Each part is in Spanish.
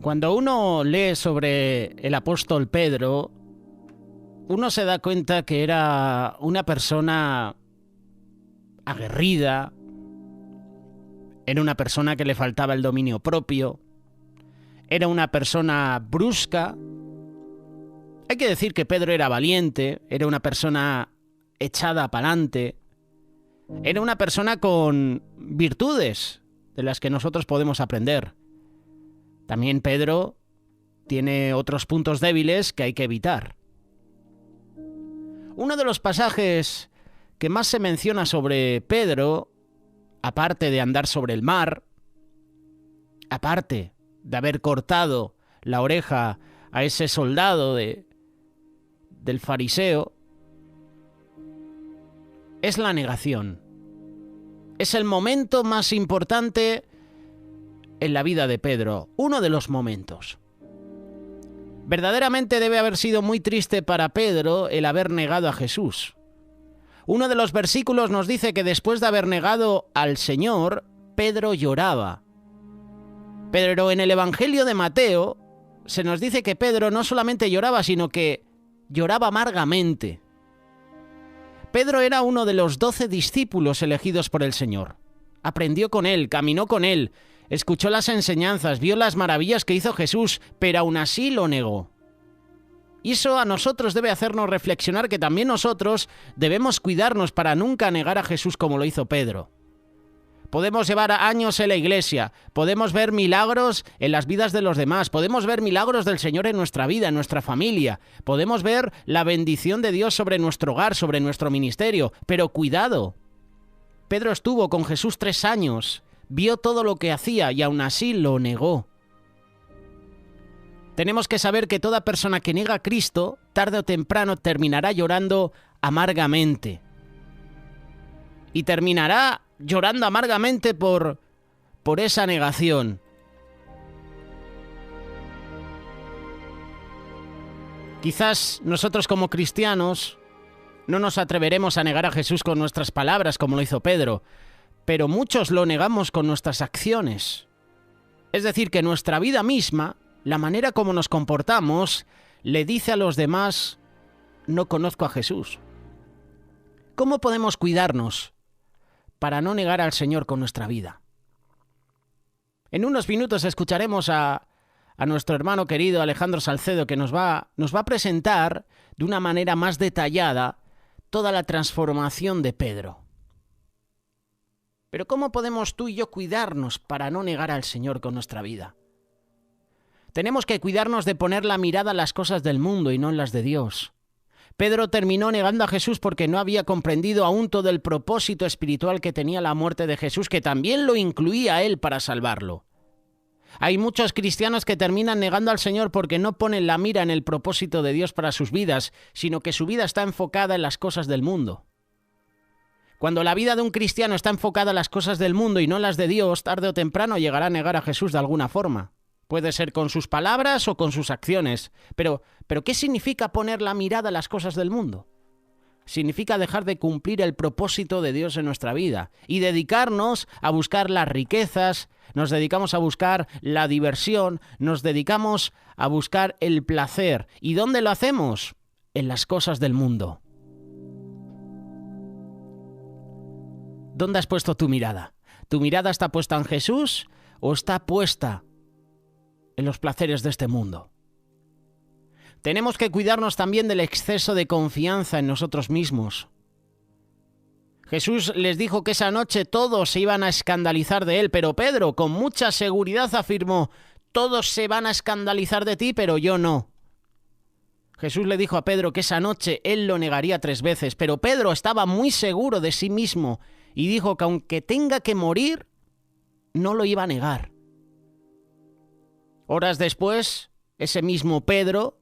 Cuando uno lee sobre el apóstol Pedro, uno se da cuenta que era una persona aguerrida, era una persona que le faltaba el dominio propio, era una persona brusca. Hay que decir que Pedro era valiente, era una persona echada pa'lante, era una persona con virtudes de las que nosotros podemos aprender. También Pedro tiene otros puntos débiles que hay que evitar. Uno de los pasajes que más se menciona sobre Pedro, aparte de andar sobre el mar, aparte de haber cortado la oreja a ese soldado del fariseo, es la negación. Es el momento más importante en la vida de Pedro, uno de los momentos. Verdaderamente debe haber sido muy triste para Pedro el haber negado a Jesús. Uno de los versículos nos dice que después de haber negado al Señor, Pedro lloraba. Pero en el Evangelio de Mateo se nos dice que Pedro no solamente lloraba, sino que lloraba amargamente. Pedro era uno de los 12 discípulos elegidos por el Señor. Aprendió con él, caminó con él, escuchó las enseñanzas, vio las maravillas que hizo Jesús, pero aún así lo negó. Y eso a nosotros debe hacernos reflexionar que también nosotros debemos cuidarnos para nunca negar a Jesús como lo hizo Pedro. Podemos llevar años en la iglesia, podemos ver milagros en las vidas de los demás, podemos ver milagros del Señor en nuestra vida, en nuestra familia, podemos ver la bendición de Dios sobre nuestro hogar, sobre nuestro ministerio, pero cuidado. Pedro estuvo con Jesús 3 años, vio todo lo que hacía y aún así lo negó. Tenemos que saber que toda persona que niega a Cristo, tarde o temprano terminará llorando amargamente. Y terminará llorando amargamente por esa negación. Quizás nosotros como cristianos no nos atreveremos a negar a Jesús con nuestras palabras como lo hizo Pedro, pero muchos lo negamos con nuestras acciones. Es decir, que nuestra vida misma, la manera como nos comportamos, le dice a los demás: no conozco a Jesús. ¿Cómo podemos cuidarnos para no negar al Señor con nuestra vida? En unos minutos escucharemos a nuestro hermano querido Alejandro Salcedo, que nos va a presentar de una manera más detallada toda la transformación de Pedro. Pero ¿cómo podemos tú y yo cuidarnos para no negar al Señor con nuestra vida? Tenemos que cuidarnos de poner la mirada en las cosas del mundo y no en las de Dios. Pedro terminó negando a Jesús porque no había comprendido aún todo el propósito espiritual que tenía la muerte de Jesús, que también lo incluía a él para salvarlo. Hay muchos cristianos que terminan negando al Señor porque no ponen la mira en el propósito de Dios para sus vidas, sino que su vida está enfocada en las cosas del mundo. Cuando la vida de un cristiano está enfocada en las cosas del mundo y no en las de Dios, tarde o temprano llegará a negar a Jesús de alguna forma. Puede ser con sus palabras o con sus acciones. Pero ¿qué significa poner la mirada en las cosas del mundo? Significa dejar de cumplir el propósito de Dios en nuestra vida y dedicarnos a buscar las riquezas, nos dedicamos a buscar la diversión, nos dedicamos a buscar el placer. ¿Y dónde lo hacemos? En las cosas del mundo. ¿Dónde has puesto tu mirada? ¿Tu mirada está puesta en Jesús o está puesta en los placeres de este mundo? Tenemos que cuidarnos también del exceso de confianza en nosotros mismos. Jesús les dijo que esa noche todos se iban a escandalizar de él, pero Pedro con mucha seguridad afirmó: todos se van a escandalizar de ti, pero yo no. Jesús le dijo a Pedro que esa noche él lo negaría 3 veces, pero Pedro estaba muy seguro de sí mismo y dijo que aunque tenga que morir, no lo iba a negar. Horas después, ese mismo Pedro,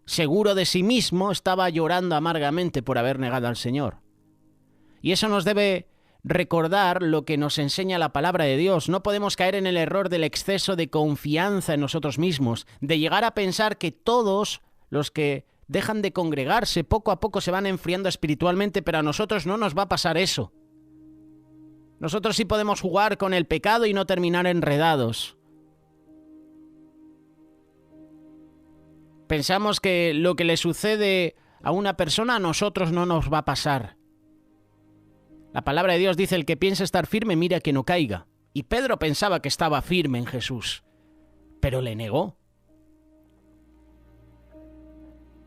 seguro de sí mismo, estaba llorando amargamente por haber negado al Señor. Y eso nos debe recordar lo que nos enseña la palabra de Dios. No podemos caer en el error del exceso de confianza en nosotros mismos, de llegar a pensar que todos los que dejan de congregarse poco a poco se van enfriando espiritualmente, pero a nosotros no nos va a pasar eso. Nosotros sí podemos jugar con el pecado y no terminar enredados. Pensamos que lo que le sucede a una persona a nosotros no nos va a pasar. La palabra de Dios dice: el que piensa estar firme, mira que no caiga. Y Pedro pensaba que estaba firme en Jesús, pero le negó.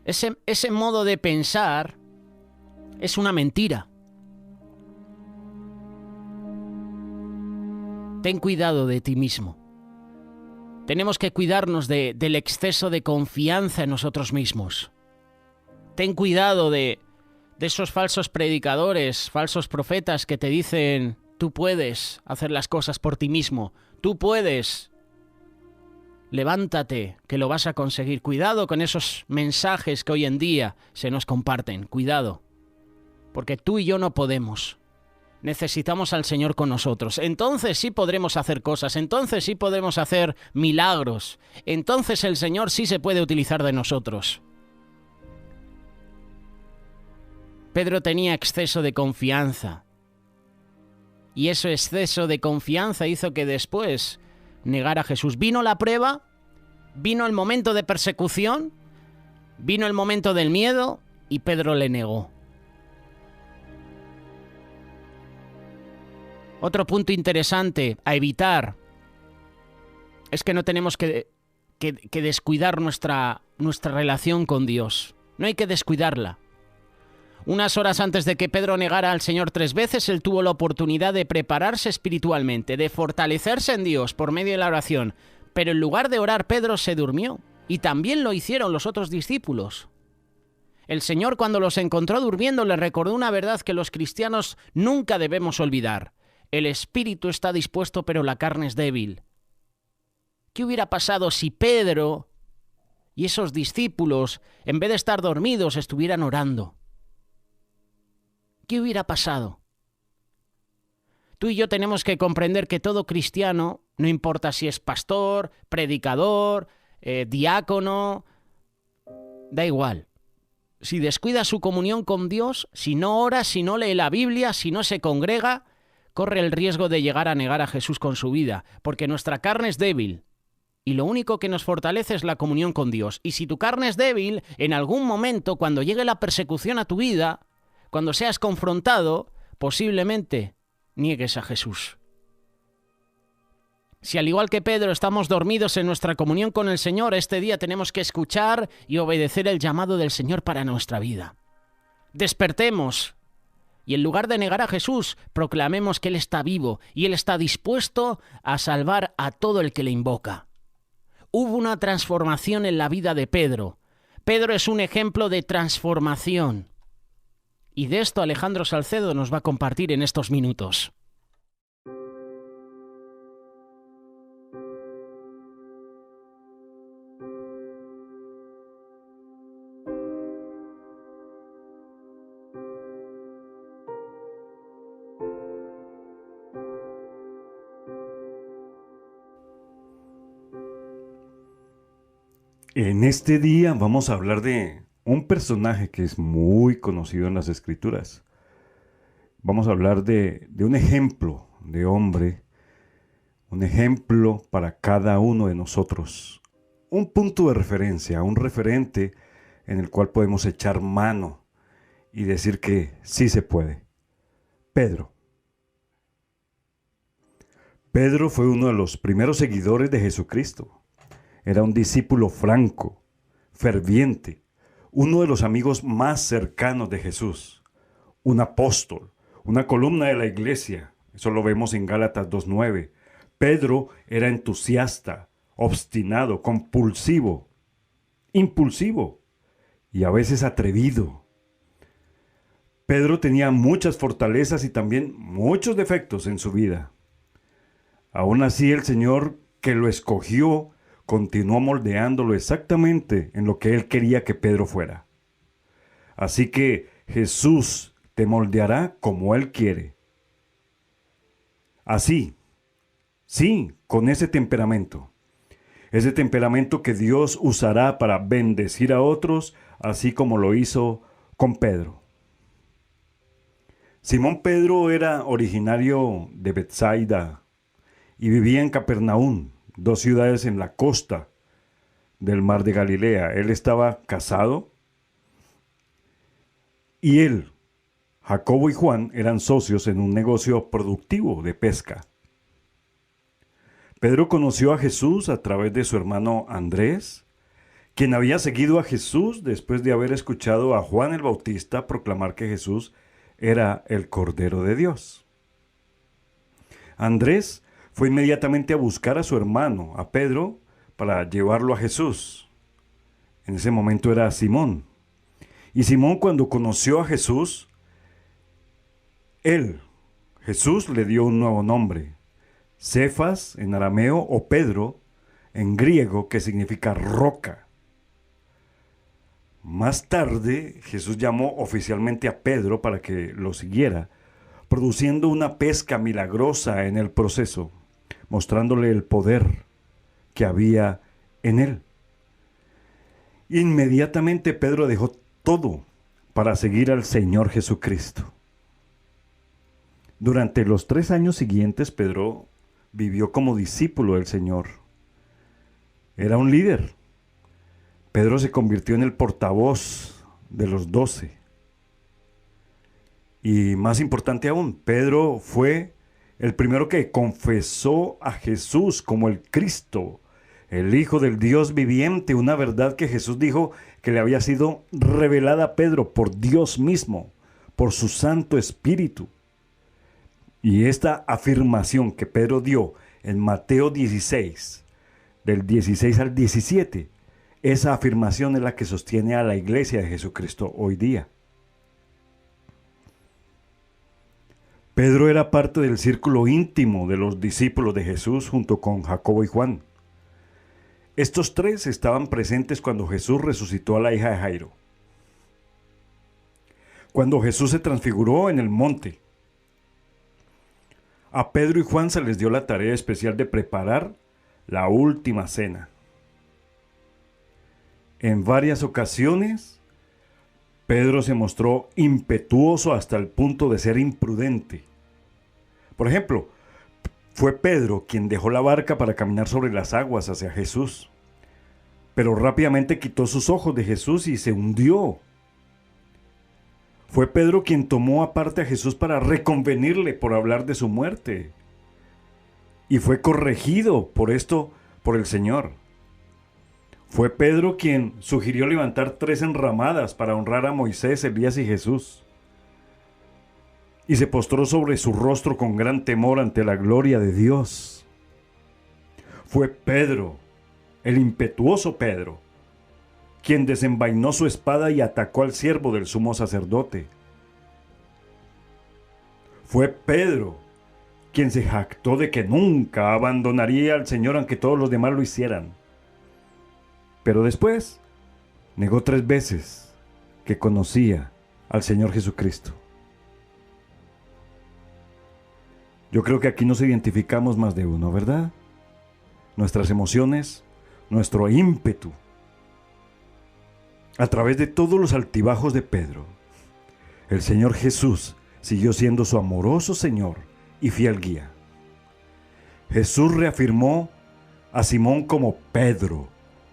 Ese modo de pensar es una mentira. Ten cuidado de ti mismo. Tenemos que cuidarnos del exceso de confianza en nosotros mismos. Ten cuidado de esos falsos predicadores, falsos profetas que te dicen: tú puedes hacer las cosas por ti mismo, tú puedes. Levántate, que lo vas a conseguir. Cuidado con esos mensajes que hoy en día se nos comparten. Cuidado, porque tú y yo no podemos. Necesitamos al Señor con nosotros. Entonces sí podremos hacer cosas, entonces sí podemos hacer milagros. Entonces el Señor sí se puede utilizar de nosotros. Pedro tenía exceso de confianza. Y ese exceso de confianza hizo que después negara a Jesús. Vino la prueba, vino el momento de persecución, vino el momento del miedo y Pedro le negó. Otro punto interesante a evitar es que no tenemos que descuidar nuestra relación con Dios. No hay que descuidarla. Unas horas antes de que Pedro negara al Señor 3 veces, él tuvo la oportunidad de prepararse espiritualmente, de fortalecerse en Dios por medio de la oración. Pero en lugar de orar, Pedro se durmió. Y también lo hicieron los otros discípulos. El Señor, cuando los encontró durmiendo, les recordó una verdad que los cristianos nunca debemos olvidar. El espíritu está dispuesto, pero la carne es débil. ¿Qué hubiera pasado si Pedro y esos discípulos, en vez de estar dormidos, estuvieran orando? ¿Qué hubiera pasado? Tú y yo tenemos que comprender que todo cristiano, no importa si es pastor, predicador, diácono, da igual. Si descuida su comunión con Dios, si no ora, si no lee la Biblia, si no se congrega, corre el riesgo de llegar a negar a Jesús con su vida, porque nuestra carne es débil. Y lo único que nos fortalece es la comunión con Dios. Y si tu carne es débil, en algún momento, cuando llegue la persecución a tu vida, cuando seas confrontado, posiblemente niegues a Jesús. Si al igual que Pedro estamos dormidos en nuestra comunión con el Señor, este día tenemos que escuchar y obedecer el llamado del Señor para nuestra vida. Despertemos y en lugar de negar a Jesús, proclamemos que Él está vivo y Él está dispuesto a salvar a todo el que le invoca. Hubo una transformación en la vida de Pedro. Pedro es un ejemplo de transformación. Y de esto Alejandro Salcedo nos va a compartir en estos minutos. En este día vamos a hablar de un personaje que es muy conocido en las Escrituras. Vamos a hablar de un ejemplo de hombre, un ejemplo para cada uno de nosotros. Un punto de referencia, un referente en el cual podemos echar mano y decir que sí se puede. Pedro. Pedro fue uno de los primeros seguidores de Jesucristo. Era un discípulo franco, ferviente, uno de los amigos más cercanos de Jesús, un apóstol, una columna de la iglesia. Eso lo vemos en Gálatas 2:9. Pedro era entusiasta, obstinado, compulsivo, impulsivo y a veces atrevido. Pedro tenía muchas fortalezas y también muchos defectos en su vida. Aún así, el Señor que lo escogió continuó moldeándolo exactamente en lo que Él quería que Pedro fuera. Así que Jesús te moldeará como Él quiere. Así, sí, con ese temperamento. Ese temperamento que Dios usará para bendecir a otros, así como lo hizo con Pedro. Simón Pedro era originario de Betsaida y vivía en Capernaum, 2 ciudades en la costa del mar de Galilea. Él estaba casado y él, Jacobo y Juan, eran socios en un negocio productivo de pesca. Pedro conoció a Jesús a través de su hermano Andrés, quien había seguido a Jesús después de haber escuchado a Juan el Bautista proclamar que Jesús era el Cordero de Dios. Andrés fue inmediatamente a buscar a su hermano, a Pedro, para llevarlo a Jesús. En ese momento era Simón. Y Simón, cuando conoció a Jesús, Jesús le dio un nuevo nombre, Cefas en arameo o Pedro en griego, que significa roca. Más tarde, Jesús llamó oficialmente a Pedro para que lo siguiera, produciendo una pesca milagrosa en el proceso, mostrándole el poder que había en él. Inmediatamente Pedro dejó todo para seguir al Señor Jesucristo. Durante los 3 años siguientes, Pedro vivió como discípulo del Señor. Era un líder. Pedro se convirtió en el portavoz de los 12. Y más importante aún, Pedro fue el primero que confesó a Jesús como el Cristo, el Hijo del Dios viviente, una verdad que Jesús dijo que le había sido revelada a Pedro por Dios mismo, por su Santo Espíritu. Y esta afirmación que Pedro dio en Mateo 16, del 16 al 17, esa afirmación es la que sostiene a la iglesia de Jesucristo hoy día. Pedro era parte del círculo íntimo de los discípulos de Jesús junto con Jacobo y Juan. Estos 3 estaban presentes cuando Jesús resucitó a la hija de Jairo. Cuando Jesús se transfiguró en el monte, a Pedro y Juan se les dio la tarea especial de preparar la última cena. En varias ocasiones, Pedro se mostró impetuoso hasta el punto de ser imprudente. Por ejemplo, fue Pedro quien dejó la barca para caminar sobre las aguas hacia Jesús, pero rápidamente quitó sus ojos de Jesús y se hundió. Fue Pedro quien tomó aparte a Jesús para reconvenirle por hablar de su muerte. Y fue corregido por esto por el Señor. Fue Pedro quien sugirió levantar 3 enramadas para honrar a Moisés, Elías y Jesús. Y se postró sobre su rostro con gran temor ante la gloria de Dios. Fue Pedro, el impetuoso Pedro, quien desenvainó su espada y atacó al siervo del sumo sacerdote. Fue Pedro quien se jactó de que nunca abandonaría al Señor aunque todos los demás lo hicieran. Pero después negó 3 veces que conocía al Señor Jesucristo. Yo creo que aquí nos identificamos más de uno, ¿verdad? Nuestras emociones, nuestro ímpetu. A través de todos los altibajos de Pedro, el Señor Jesús siguió siendo su amoroso Señor y fiel guía. Jesús reafirmó a Simón como Pedro,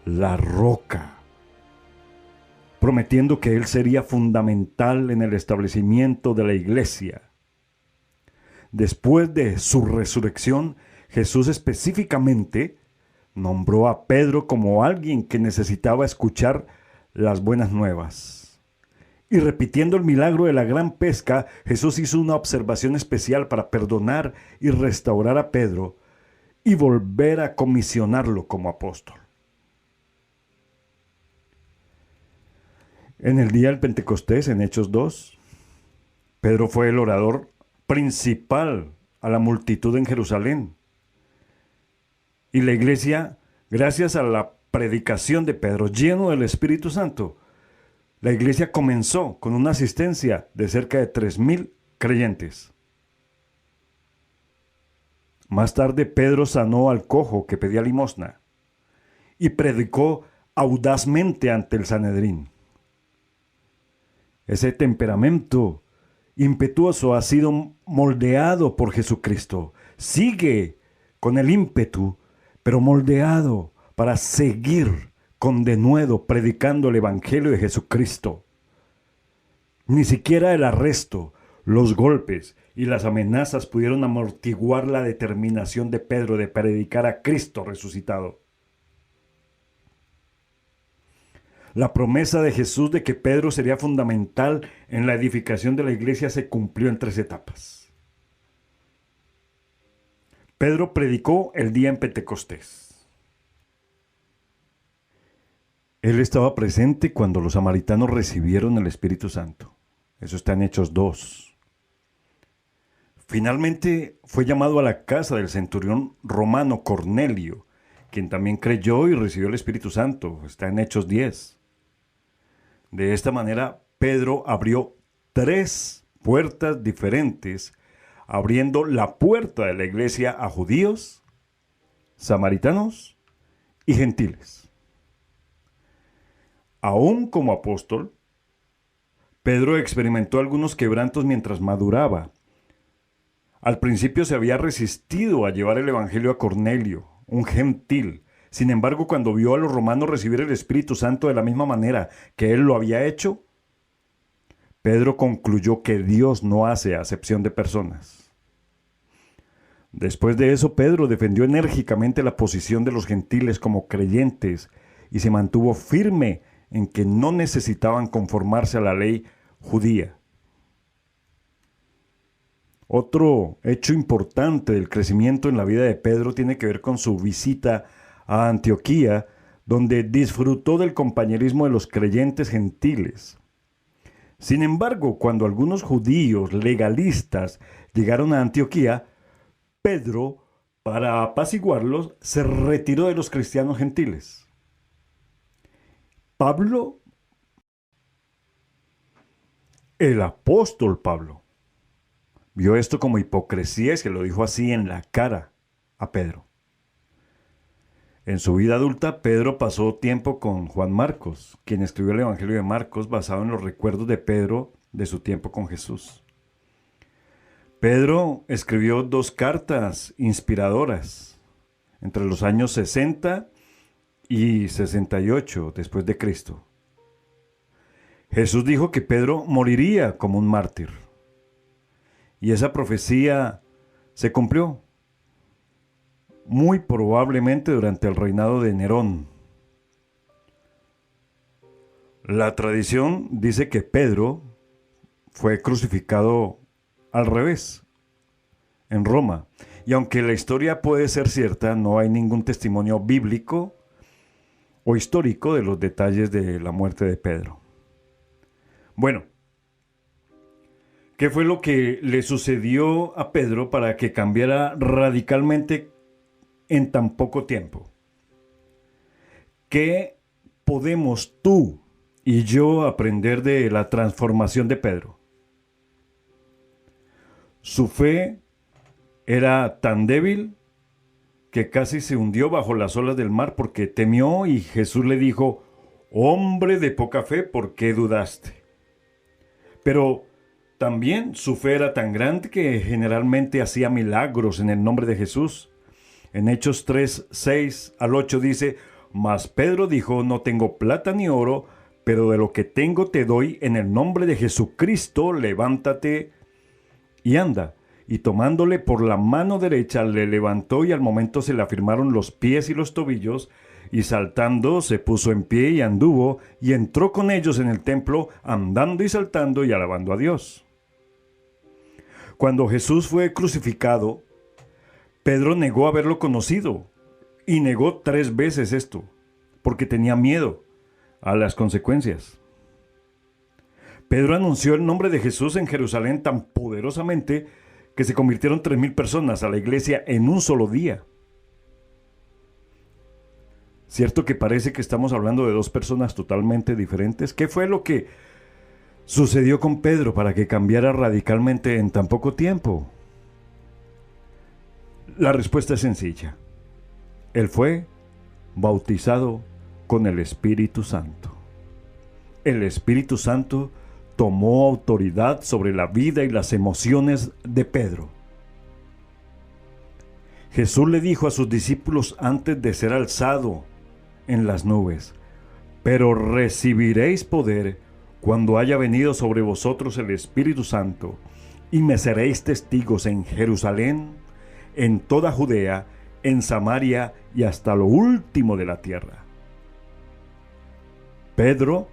la roca, prometiendo que él sería fundamental en el establecimiento de la iglesia. Después de su resurrección, Jesús específicamente nombró a Pedro como alguien que necesitaba escuchar las buenas nuevas. Y repitiendo el milagro de la gran pesca, Jesús hizo una observación especial para perdonar y restaurar a Pedro y volver a comisionarlo como apóstol. En el día del Pentecostés, en Hechos 2, Pedro fue el orador principal a la multitud en Jerusalén. Y la iglesia, gracias a la predicación de Pedro, lleno del Espíritu Santo, la iglesia comenzó con una asistencia de cerca de 3,000 creyentes. Más tarde, Pedro sanó al cojo que pedía limosna y predicó audazmente ante el Sanedrín. Ese temperamento impetuoso ha sido moldeado por Jesucristo. Sigue con el ímpetu, pero moldeado para seguir con denuedo predicando el Evangelio de Jesucristo. Ni siquiera el arresto, los golpes y las amenazas pudieron amortiguar la determinación de Pedro de predicar a Cristo resucitado. La promesa de Jesús de que Pedro sería fundamental en la edificación de la iglesia se cumplió en 3 etapas. Pedro predicó el día en Pentecostés. Él estaba presente cuando los samaritanos recibieron el Espíritu Santo. Eso está en Hechos 2. Finalmente fue llamado a la casa del centurión romano Cornelio, quien también creyó y recibió el Espíritu Santo. Está en Hechos 10. De esta manera, Pedro abrió 3 puertas diferentes, abriendo la puerta de la iglesia a judíos, samaritanos y gentiles. Aún como apóstol, Pedro experimentó algunos quebrantos mientras maduraba. Al principio se había resistido a llevar el evangelio a Cornelio, un gentil. Sin embargo, cuando vio a los romanos recibir el Espíritu Santo de la misma manera que él lo había hecho, Pedro concluyó que Dios no hace acepción de personas. Después de eso, Pedro defendió enérgicamente la posición de los gentiles como creyentes y se mantuvo firme en que no necesitaban conformarse a la ley judía. Otro hecho importante del crecimiento en la vida de Pedro tiene que ver con su visita a Antioquía, donde disfrutó del compañerismo de los creyentes gentiles. Sin embargo, cuando algunos judíos legalistas llegaron a Antioquía, Pedro, para apaciguarlos, se retiró de los cristianos gentiles. Pablo, el apóstol Pablo, vio esto como hipocresía y se lo dijo así en la cara a Pedro. En su vida adulta, Pedro pasó tiempo con Juan Marcos, quien escribió el Evangelio de Marcos basado en los recuerdos de Pedro de su tiempo con Jesús. Pedro escribió 2 cartas inspiradoras entre los años 60 y 68 después de Cristo. Jesús dijo que Pedro moriría como un mártir. Y esa profecía se cumplió, muy probablemente durante el reinado de Nerón. La tradición dice que Pedro fue crucificado al revés, en Roma. Y aunque la historia puede ser cierta, no hay ningún testimonio bíblico o histórico de los detalles de la muerte de Pedro. Bueno, ¿qué fue lo que le sucedió a Pedro para que cambiara radicalmente en tan poco tiempo? ¿Qué podemos tú y yo aprender de la transformación de Pedro? Su fe era tan débil que casi se hundió bajo las olas del mar porque temió y Jesús le dijo: hombre de poca fe, ¿por qué dudaste? Pero también su fe era tan grande que generalmente hacía milagros en el nombre de Jesús. En Hechos 3, 6 al 8 dice: mas Pedro dijo: no tengo plata ni oro, pero de lo que tengo te doy, en el nombre de Jesucristo, levántate y anda. Y tomándole por la mano derecha le levantó y al momento se le afirmaron los pies y los tobillos, y saltando se puso en pie y anduvo, y entró con ellos en el templo, andando y saltando y alabando a Dios. Cuando Jesús fue crucificado, Pedro negó haberlo conocido, y negó 3 veces esto, porque tenía miedo a las consecuencias. Pedro anunció el nombre de Jesús en Jerusalén tan poderosamente que se convirtieron 3,000 personas a la iglesia en un solo día. ¿Cierto que parece que estamos hablando de 2 personas totalmente diferentes? ¿Qué fue lo que sucedió con Pedro para que cambiara radicalmente en tan poco tiempo? La respuesta es sencilla. Él fue bautizado con el Espíritu Santo. El Espíritu Santo tomó autoridad sobre la vida y las emociones de Pedro. Jesús le dijo a sus discípulos antes de ser alzado en las nubes: Pero recibiréis poder cuando haya venido sobre vosotros el Espíritu Santo, y me seréis testigos en Jerusalén, en toda Judea, en Samaria y hasta lo último de la tierra. Pedro,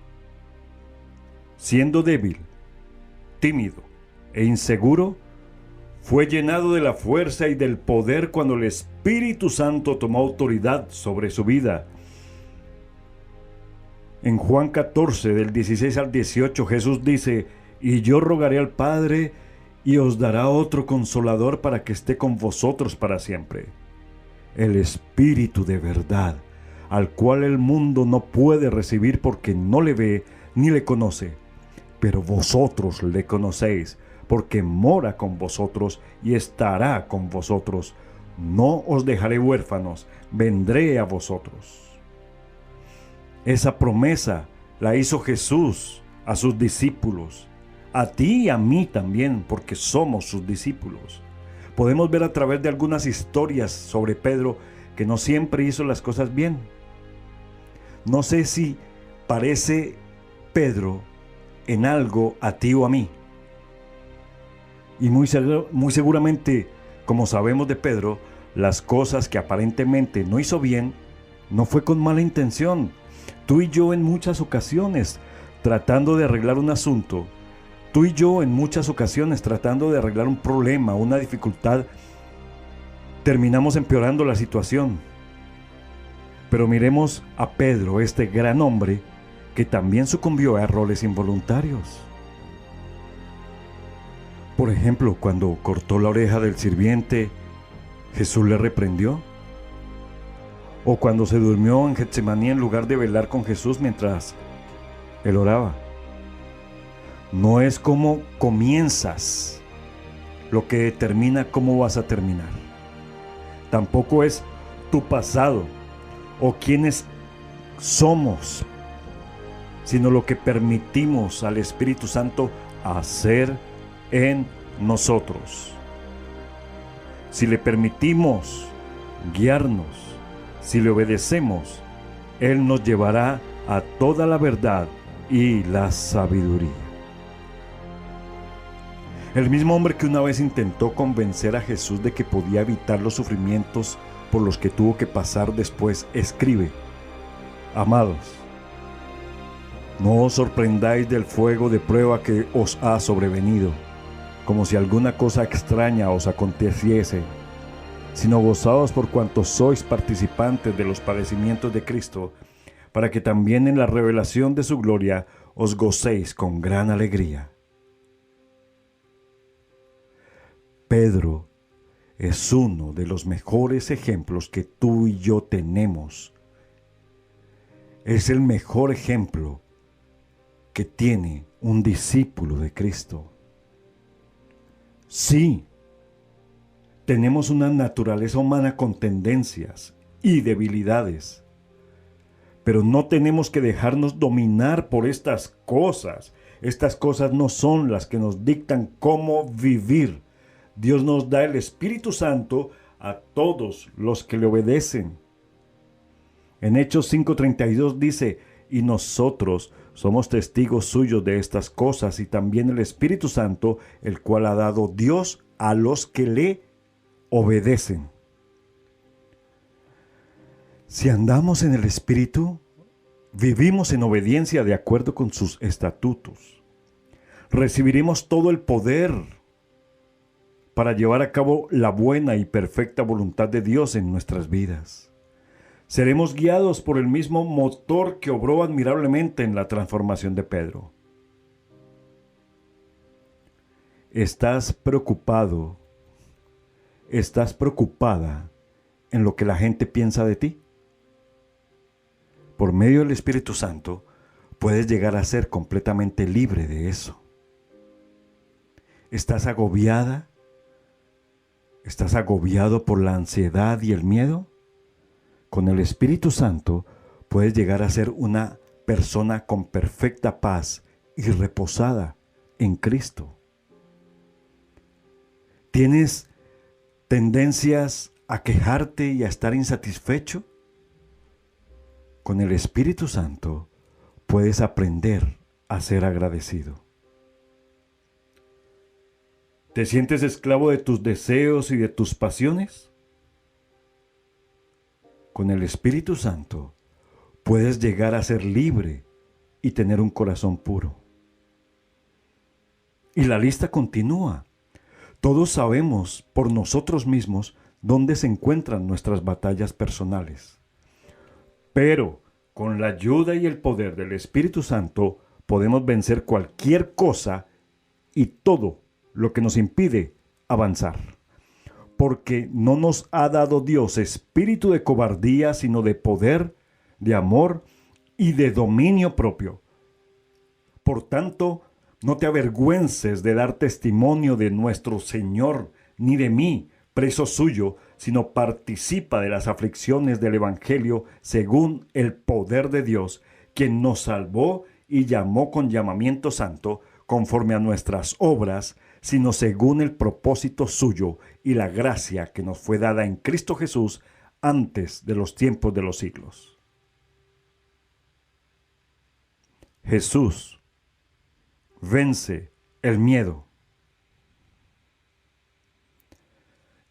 siendo débil, tímido e inseguro, fue llenado de la fuerza y del poder cuando el Espíritu Santo tomó autoridad sobre su vida. En Juan 14, del 16 al 18, Jesús dice: y yo rogaré al Padre, y os dará otro consolador para que esté con vosotros para siempre. El Espíritu de verdad, al cual el mundo no puede recibir porque no le ve ni le conoce. Pero vosotros le conocéis, porque mora con vosotros y estará con vosotros. No os dejaré huérfanos, vendré a vosotros. Esa promesa la hizo Jesús a sus discípulos, a ti y a mí también, porque somos sus discípulos. Podemos ver a través de algunas historias sobre Pedro que no siempre hizo las cosas bien. No sé si parece Pedro en algo a ti o a mí. Y muy seguramente, como sabemos de Pedro, las cosas que aparentemente no hizo bien, no fue con mala intención. Tú y yo en muchas ocasiones, tratando de arreglar un asunto, tú y yo en muchas ocasiones tratando de arreglar un problema, una dificultad, terminamos empeorando la situación. Pero miremos a Pedro, este gran hombre, que también sucumbió a errores involuntarios. Por ejemplo, cuando cortó la oreja del sirviente, ¿Jesús le reprendió? O cuando se durmió en Getsemaní en lugar de velar con Jesús mientras él oraba. No es cómo comienzas lo que determina cómo vas a terminar. Tampoco es tu pasado o quiénes somos, sino lo que permitimos al Espíritu Santo hacer en nosotros. Si le permitimos guiarnos, si le obedecemos, Él nos llevará a toda la verdad y la sabiduría. El mismo hombre que una vez intentó convencer a Jesús de que podía evitar los sufrimientos por los que tuvo que pasar después, escribe: amados, no os sorprendáis del fuego de prueba que os ha sobrevenido, como si alguna cosa extraña os aconteciese, sino gozaos por cuanto sois participantes de los padecimientos de Cristo, para que también en la revelación de su gloria os gocéis con gran alegría. Pedro es uno de los mejores ejemplos que tú y yo tenemos. Es el mejor ejemplo que tiene un discípulo de Cristo. Sí, tenemos una naturaleza humana con tendencias y debilidades, pero no tenemos que dejarnos dominar por estas cosas. Estas cosas no son las que nos dictan cómo vivir. Dios nos da el Espíritu Santo a todos los que le obedecen. En Hechos 5:32 dice: y nosotros somos testigos suyos de estas cosas, y también el Espíritu Santo, el cual ha dado Dios a los que le obedecen. Si andamos en el Espíritu, vivimos en obediencia de acuerdo con sus estatutos. Recibiremos todo el poder para llevar a cabo la buena y perfecta voluntad de Dios en nuestras vidas. Seremos guiados por el mismo motor que obró admirablemente en la transformación de Pedro. ¿Estás preocupado? ¿Estás preocupada en lo que la gente piensa de ti? Por medio del Espíritu Santo puedes llegar a ser completamente libre de eso. ¿Estás agobiada? ¿Estás agobiado por la ansiedad y el miedo? Con el Espíritu Santo puedes llegar a ser una persona con perfecta paz y reposada en Cristo. ¿Tienes tendencias a quejarte y a estar insatisfecho? Con el Espíritu Santo puedes aprender a ser agradecido. ¿Te sientes esclavo de tus deseos y de tus pasiones? Con el Espíritu Santo puedes llegar a ser libre y tener un corazón puro. Y la lista continúa. Todos sabemos por nosotros mismos dónde se encuentran nuestras batallas personales. Pero con la ayuda y el poder del Espíritu Santo podemos vencer cualquier cosa y todo lo que nos impide avanzar. Porque no nos ha dado Dios espíritu de cobardía, sino de poder, de amor y de dominio propio. Por tanto, no te avergüences de dar testimonio de nuestro Señor, ni de mí, preso suyo, sino participa de las aflicciones del Evangelio según el poder de Dios, quien nos salvó y llamó con llamamiento santo, conforme a nuestras obras, sino según el propósito suyo y la gracia que nos fue dada en Cristo Jesús antes de los tiempos de los siglos. Jesús vence el miedo.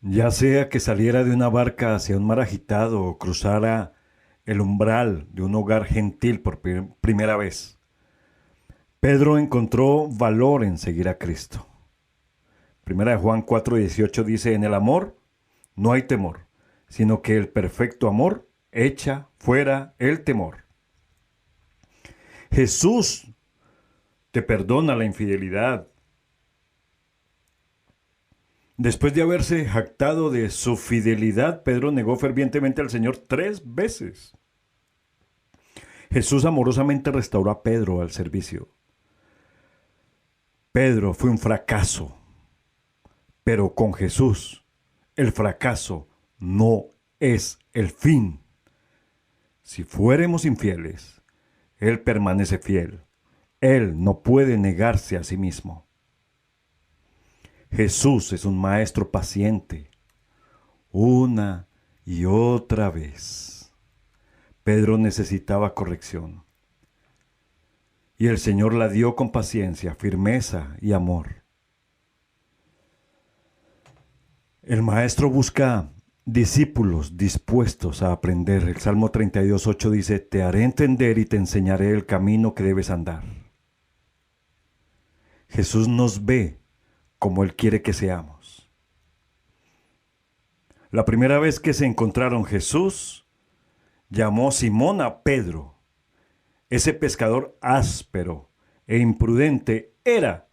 Ya sea que saliera de una barca hacia un mar agitado o cruzara el umbral de un hogar gentil por primera vez, Pedro encontró valor en seguir a Cristo. Primera de Juan 4:18 dice, en el amor no hay temor, sino que el perfecto amor echa fuera el temor. Jesús te perdona la infidelidad. Después de haberse jactado de su fidelidad, Pedro negó fervientemente al Señor 3 veces. Jesús amorosamente restauró a Pedro al servicio. Pedro fue un fracaso, pero con Jesús el fracaso no es el fin. Si fuéramos infieles, Él permanece fiel. Él no puede negarse a sí mismo. Jesús es un maestro paciente. Una y otra vez, Pedro necesitaba corrección. Y el Señor la dio con paciencia, firmeza y amor. El maestro busca discípulos dispuestos a aprender. El Salmo 32:8 dice, te haré entender y te enseñaré el camino que debes andar. Jesús nos ve como Él quiere que seamos. La primera vez que se encontraron, Jesús llamó Simón a Pedro. Ese pescador áspero e imprudente era,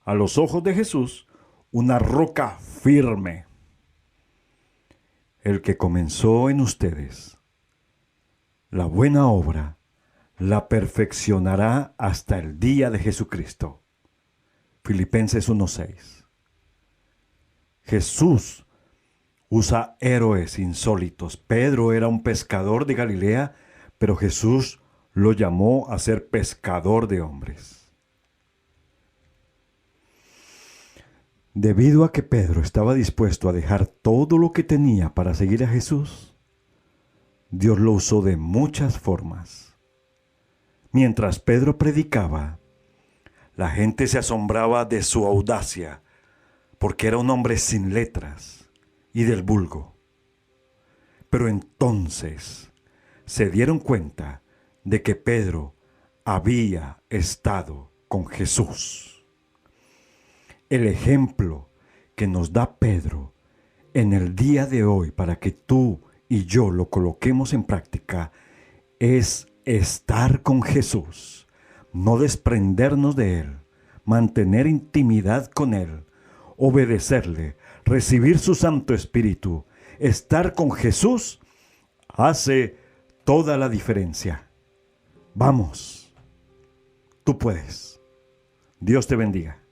a los ojos de Jesús, una roca firme. El que comenzó en ustedes la buena obra, la perfeccionará hasta el día de Jesucristo. Filipenses 1:6. Jesús usa héroes insólitos. Pedro era un pescador de Galilea, pero Jesús lo llamó a ser pescador de hombres. Debido a que Pedro estaba dispuesto a dejar todo lo que tenía para seguir a Jesús, Dios lo usó de muchas formas. Mientras Pedro predicaba, la gente se asombraba de su audacia, porque era un hombre sin letras y del vulgo. Pero entonces se dieron cuenta de que Pedro había estado con Jesús. El ejemplo que nos da Pedro en el día de hoy para que tú y yo lo coloquemos en práctica es estar con Jesús, no desprendernos de Él, mantener intimidad con Él, obedecerle, recibir su Santo Espíritu. Estar con Jesús hace toda la diferencia. Vamos, tú puedes. Dios te bendiga.